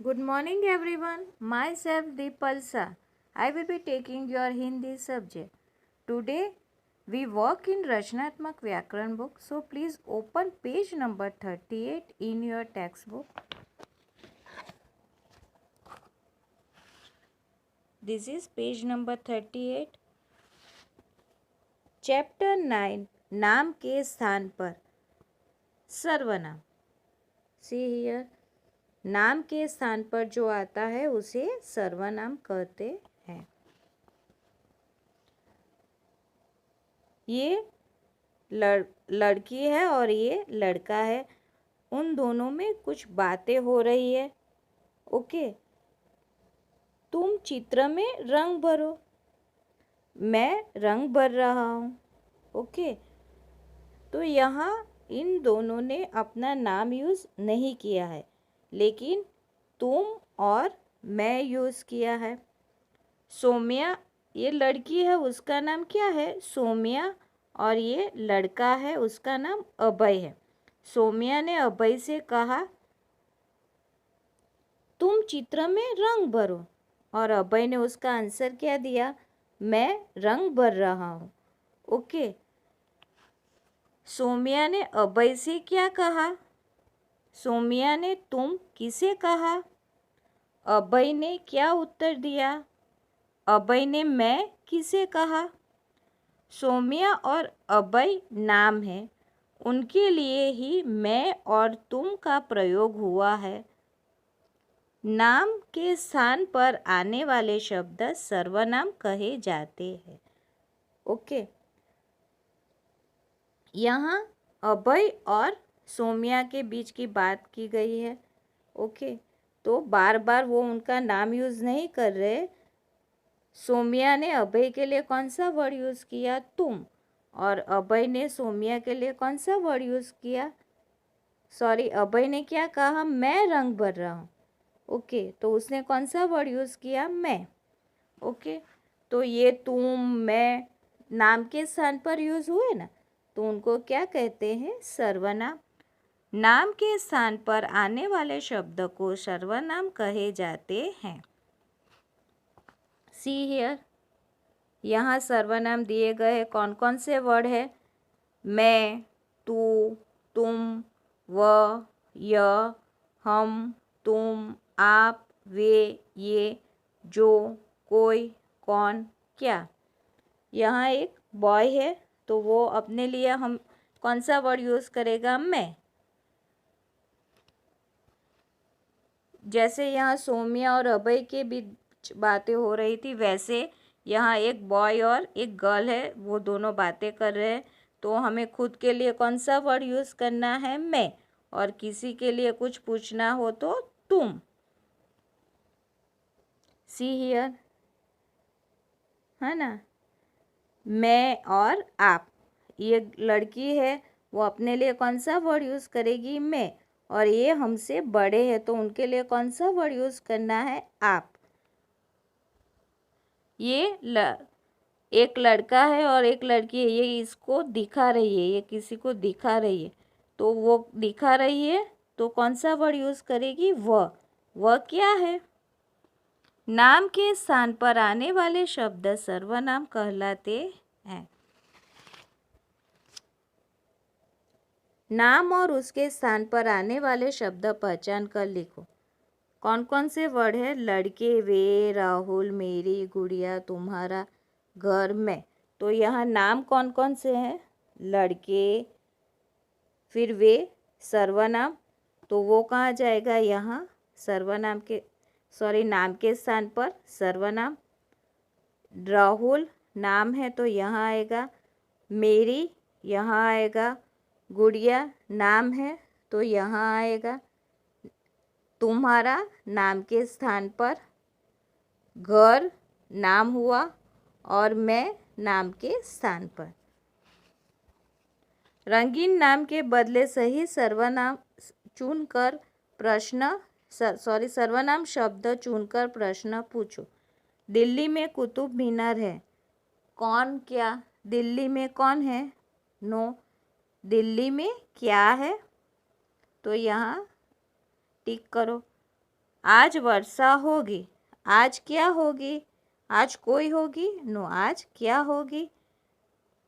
Good morning everyone. Myself Deepal Shah. I will be taking your Hindi subject. Today we work in Rachnatmak Vyakaran book. So please open page number 38 in your textbook. This is page number 38. Chapter 9 नाम के स्थान पर सर्वनाम. See here. नाम के स्थान पर जो आता है उसे सर्वनाम कहते हैं. ये लड़की है और ये लड़का है. उन दोनों में कुछ बातें हो रही है. ओके. तुम चित्र में रंग भरो. मैं रंग भर रहा हूँ. ओके. तो यहाँ इन दोनों ने अपना नाम यूज़ नहीं किया है, लेकिन तुम और मैं यूज़ किया है. सौम्या ये लड़की है, उसका नाम क्या है? सौम्या. और ये लड़का है, उसका नाम अभय है. सौम्या ने अभय से कहा तुम चित्र में रंग भरो, और अभय ने उसका आंसर क्या दिया? मैं रंग भर रहा हूँ. ओके. सौम्या ने अभय से क्या कहा? सौम्या ने तुम किसे कहा? अभय ने क्या उत्तर दिया? अभय ने मैं किसे कहा? सौम्या और अभय नाम है, उनके लिए ही मैं और तुम का प्रयोग हुआ है. नाम के स्थान पर आने वाले शब्द सर्वनाम कहे जाते हैं. ओके. यहाँ अभय और सौम्या के बीच की बात की गई है. ओके. तो बार बार वो उनका नाम यूज़ नहीं कर रहे. सौम्या ने अभय के लिए कौन सा वर्ड यूज़ किया? तुम. और अभय ने सौम्या के लिए कौन सा वर्ड यूज़ किया? सॉरी, अभय ने क्या कहा? मैं रंग भर रहा हूँ. ओके. तो उसने कौन सा वर्ड यूज़ किया? मैं. ओके. तो ये तुम मैं नाम के स्थान पर यूज़ हुए ना, तो उनको क्या कहते हैं? सर्वनाम. नाम के स्थान पर आने वाले शब्द को सर्वनाम कहे जाते हैं. See here. यहाँ सर्वनाम दिए गए कौन कौन से वर्ड है? मैं, तू, तुम, वह, यह, हम, तुम, आप, वे, ये, जो, कोई, कौन, क्या. यहाँ एक बॉय है, तो वो अपने लिए हम कौन सा वर्ड यूज़ करेगा? मैं. जैसे यहाँ सौम्या और अभय के बीच बातें हो रही थी, वैसे यहाँ एक बॉय और एक गर्ल है, वो दोनों बातें कर रहे हैं. तो हमें खुद के लिए कौन सा वर्ड यूज़ करना है? मैं. और किसी के लिए कुछ पूछना हो तो तुम. See here. है ना. मैं और आप. ये लड़की है, वो अपने लिए कौन सा वर्ड यूज़ करेगी? मैं. और ये हमसे बड़े हैं, तो उनके लिए कौन सा वर्ड यूज़ करना है? आप. ये एक लड़का है और एक लड़की है, ये इसको दिखा रही है, ये किसी को दिखा रही है. तो वो दिखा रही है, तो कौन सा वर्ड यूज़ करेगी? वह. वह क्या है? नाम के स्थान पर आने वाले शब्द सर्वनाम कहलाते हैं. नाम और उसके स्थान पर आने वाले शब्द पहचान कर लिखो. कौन कौन से वर्ड है? लड़के, वे, राहुल, मेरी, गुड़िया, तुम्हारा, घर, मैं. तो यहाँ नाम कौन कौन से हैं? लड़के, फिर वे, सर्वनाम. तो वो कहाँ जाएगा? यहाँ सर्वनाम के नाम के स्थान पर सर्वनाम. राहुल नाम है, तो यहाँ आएगा. मेरी यहाँ आएगा. गुड़िया नाम है, तो यहाँ आएगा. तुम्हारा नाम के स्थान पर. घर नाम हुआ, और मैं नाम के स्थान पर. रंगीन नाम के बदले सही सर्वनाम चुनकर सर्वनाम शब्द चुनकर प्रश्न पूछो. दिल्ली में कुतुब मीनार है. कौन क्या? दिल्ली में कौन है? नो. दिल्ली में क्या है? तो यहाँ टिक करो. आज वर्षा होगी। आज क्या होगी? आज कोई होगी? नो, आज क्या होगी?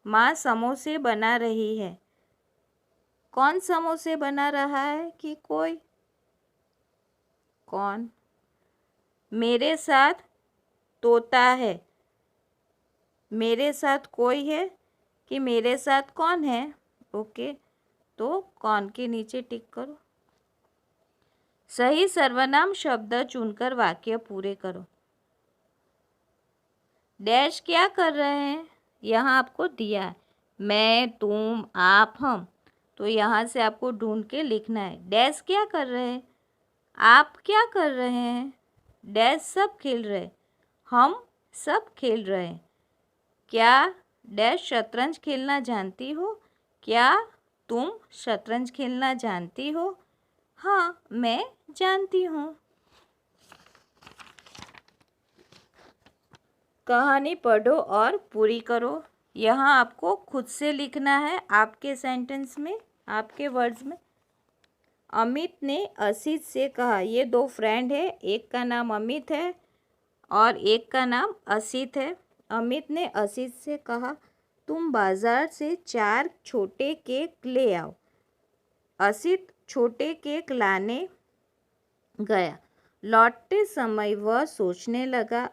माँ समोसे बना रही है। कौन समोसे बना रहा है कि कोई? कौन? मेरे साथ तोता है। मेरे साथ कोई है कि मेरे साथ कौन है? ओके, तो कौन के नीचे टिक करो। सही सर्वनाम शब्द चुनकर वाक्य पूरे करो। डैश क्या कर रहे हैं? यहाँ आपको दिया है, मैं, तुम, आप, हम। तो यहाँ से आपको ढूंढ के लिखना है। डैश क्या कर रहे हैं? आप क्या कर रहे हैं? डैश सब खेल रहे। हम सब खेल रहे हैं। क्या डैश शतरंज खेलना जानती हो? क्या तुम शतरंज खेलना जानती हो? हाँ, मैं जानती हूँ। कहानी पढ़ो और पूरी करो। यहाँ आपको खुद से लिखना है, आपके सेंटेंस में, आपके वर्ड्स में। अमित ने असित से कहा, ये दो फ्रेंड है, एक का नाम अमित है और एक का नाम असित है। अमित ने असित से कहा, तुम बाजार से 4 छोटे केक ले आओ। असित छोटे केक लाने गया। लौटते समय वह सोचने लगा,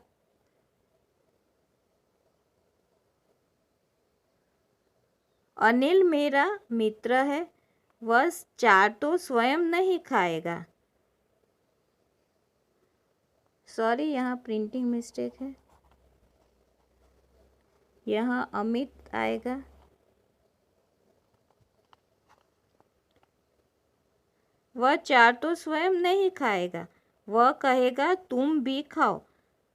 अनिल मेरा मित्र है, वह 4 तो स्वयं नहीं खाएगा। सॉरी, यहाँ प्रिंटिंग मिस्टेक है। यहाँ अमित आएगा। वह 4 तो स्वयं नहीं खाएगा। वह कहेगा तुम भी खाओ,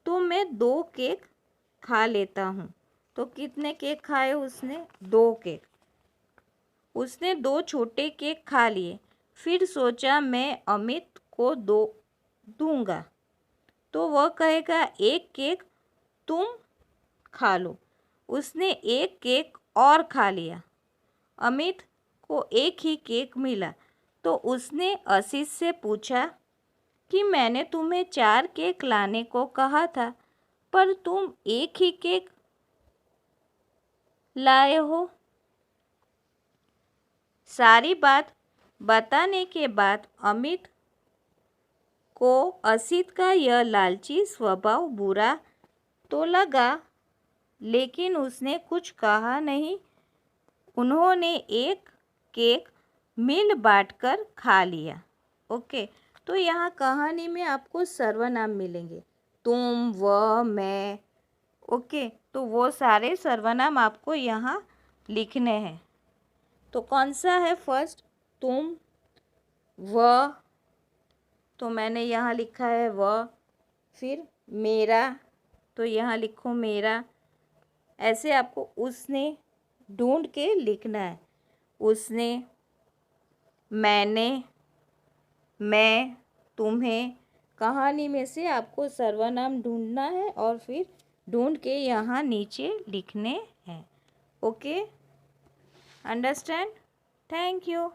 तो मैं 2 केक खा लेता हूँ। तो कितने केक खाए उसने? 2 केक। उसने 2 छोटे केक खा लिए। फिर सोचा मैं अमित को 2 दूंगा। तो वह कहेगा 1 केक तुम खा लो। उसने 1 केक और खा लिया। अमित को 1 ही केक मिला। तो उसने असित से पूछा कि मैंने तुम्हें 4 केक लाने को कहा था, पर तुम 1 ही केक लाए हो। सारी बात बताने के बाद अमित को असित का यह लालची स्वभाव बुरा तो लगा, लेकिन उसने कुछ कहा नहीं। उन्होंने 1 केक मिल बांटकर खा लिया। ओके, तो यहाँ कहानी में आपको सर्वनाम मिलेंगे, तुम, वह, मैं। ओके, तो वो सारे सर्वनाम आपको यहाँ लिखने हैं। तो कौन सा है फर्स्ट? तुम, वह, तो मैंने यहाँ लिखा है वह। फिर मेरा, तो यहाँ लिखो मेरा। ऐसे आपको उसने ढूंढ के लिखना है। उसने, मैंने, मैं, तुम्हें। कहानी में से आपको सर्वनाम ढूंढना है और फिर ढूंढ के यहाँ नीचे लिखने हैं। Okay, understand? Thank you.